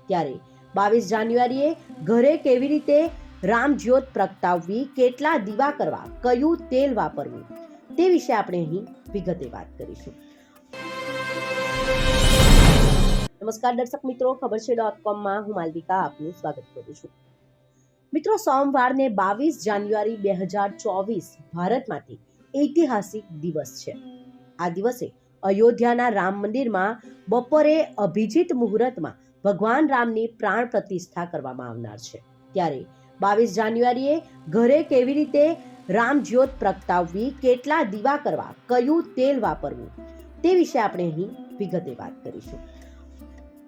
ત્યારે 22 જાન્યુઆરીએ ઘરે કેવી રીતે રામ જ્યોત પ્રગટાવવી, કેટલા દીવા કરવા, કયું તેલ વાપરવું તે વિશે આપણે અહીં વિગતે વાત કરીશું. નમસ્કાર દર્શક મિત્રો, ખબર છે .com હું માલવિકા આપનું સ્વાગત કરું છું. મિત્રો, સોમવારને 22 જાન્યુઆરી 2024 ભારત માટે ઐતિહાસિક દિવસ છે. આ દિવસે અયોધ્યાના રામ મંદિરમાં બપોરે અભિજીત મુહૂર્તમાં ભગવાન રામની પ્રાણ પ્રતિષ્ઠા કરવામાં આવનાર છે. ત્યારે 22 જાન્યુઆરીએ ઘરે કેવી રીતે રામ જ્યોત પ્રગટાવવી, કેટલા દીવા કરવા, કયું તેલ વાપરવું તે વિશે આપણે અહીં વિગતે વાત કરીશું.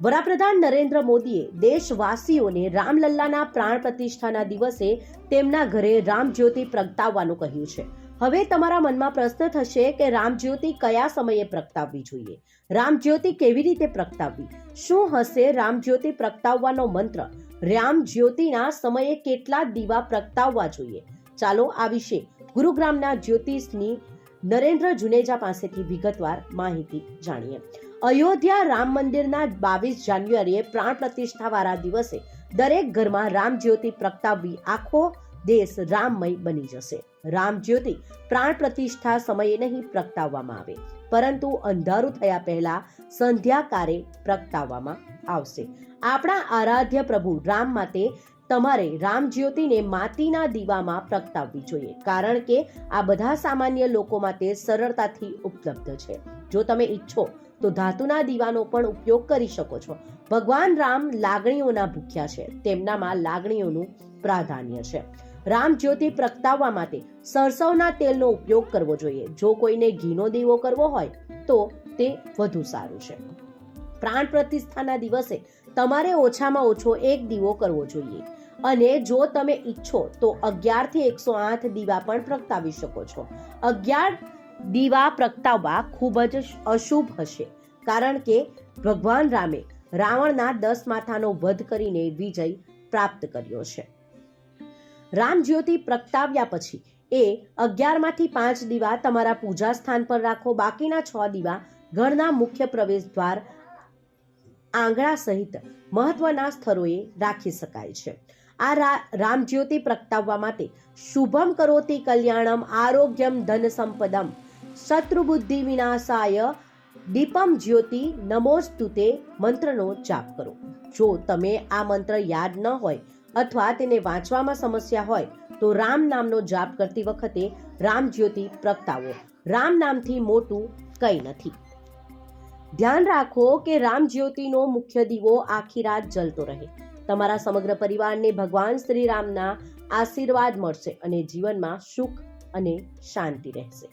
વડાપ્રધાન નરેન્દ્ર મોદીએ દેશવાસીઓને રામલલ્લાના પ્રાણ પ્રતિષ્ઠાના દિવસે તેમના ઘરે રામ જ્યોતિ પ્રગટાવવાનું કહ્યું છે. હવે તમારા મનમાં પ્રશ્ન થશે કે રામ જ્યોતિ કયા સમયે પ્રગટાવવી જોઈએ, રામ જ્યોતિ કેવી રીતે પ્રગટાવવી, શું હશે રામ જ્યોતિ પ્રગટાવવાનો મંત્ર, રામ જ્યોતિના સમયે કેટલા દીવા પ્રગટાવવા જોઈએ. ચાલો આ વિશે ગુરુગ્રામના જ્યોતિષની નરેન્દ્ર જુનેજા પાસેથી વિગતવાર માહિતી જાણીએ. અયોધ્યા રામ મંદિરના 22 જાન્યુઆરીએ પ્રાણ પ્રતિષ્ઠા વાળા દિવસે દરેક ઘરમાં રામ જ્યોતિ પ્રગટાવવી આખો દેશ રામમય બની જશે. રામ જ્યોતિ પ્રાણ પ્રતિષ્ઠા સમયે નહીં પ્રગટાવવામાં આવે, પરંતુ અંધારું થયા પહેલા સંધ્યાકાળે પ્રગટાવવામાં આવશે. આપણા આરાધ્ય પ્રભુ રામ માટે તમારે રામ જ્યોતિને માટીના દીવામાં પ્રગટાવવી જોઈએ, કારણ કે આ બધા સામાન્ય લોકો માટે સરળતાથી ઉપલબ્ધ છે. જો તમે ઈચ્છો તો ધાતુના દીવાનો પણ ઉપયોગ કરી શકો છો. ભગવાન રામ લાગણીઓના ભૂખ્યા છે, તેમનામાં લાગણીઓનું પ્રાધાન્ય છે. રામ જ્યોતિ પ્રગટાવવા માટે સરસવના તેલનો ઉપયોગ કરવો જોઈએ. જો કોઈને ઘીનો દીવો કરવો હોય તો તે વધુ સારું છે. પ્રાણ પ્રતિષ્ઠાના દિવસે તમારે ઓછામાં ઓછો એક દીવો કરવો જોઈએ, અને જો તમે ઈચ્છો તો 11 થી 108 દીવા પણ પ્રગટાવી શકો છો. 11 દીવા પ્રગટાવવા ખૂબ જ અશુભ હશે, કારણ કે ભગવાન રામે રાવણના 10 માથાનો વધ કરીને વિજય પ્રાપ્ત કર્યો છે. રામ જ્યોતિ પ્રગટાવ્યા પછી એ 11 માંથી 5 દીવા તમારા પૂજા સ્થાન પર રાખો. બાકીના 6 દીવા ઘરના મુખ્ય પ્રવેશ દ્વાર, આંગણા સહિત મહત્વના સ્થળોએ રાખી શકાય છે. આ રામ જ્યોતિ પ્રગટાવવા માટે શુભમ કરોતિ કલ્યાણમ આરોગ્યમ ધન સંપદમ શત્રુબુદ્ધિ વિનાશાય દીપમ જ્યોતિ નમોસ્તુતે મંત્રનો જાપ કરો. જો તમે આ મંત્ર યાદ ન હોય અથવા તેને વાંચવામાં સમસ્યા હોય તો રામ નામનો જાપ કરતી વખતે રામ જ્યોતિ પ્રગટાવો. રામ નામથી મોટું કંઈ નથી. ધ્યાન રાખો કે રામ જ્યોતિનો મુખ્ય દીવો આખી રાત જલતો રહે. તમારા સમગ્ર પરિવારને ભગવાન શ્રી રામના આશીર્વાદ મળશે અને જીવનમાં સુખ અને શાંતિ રહેશે.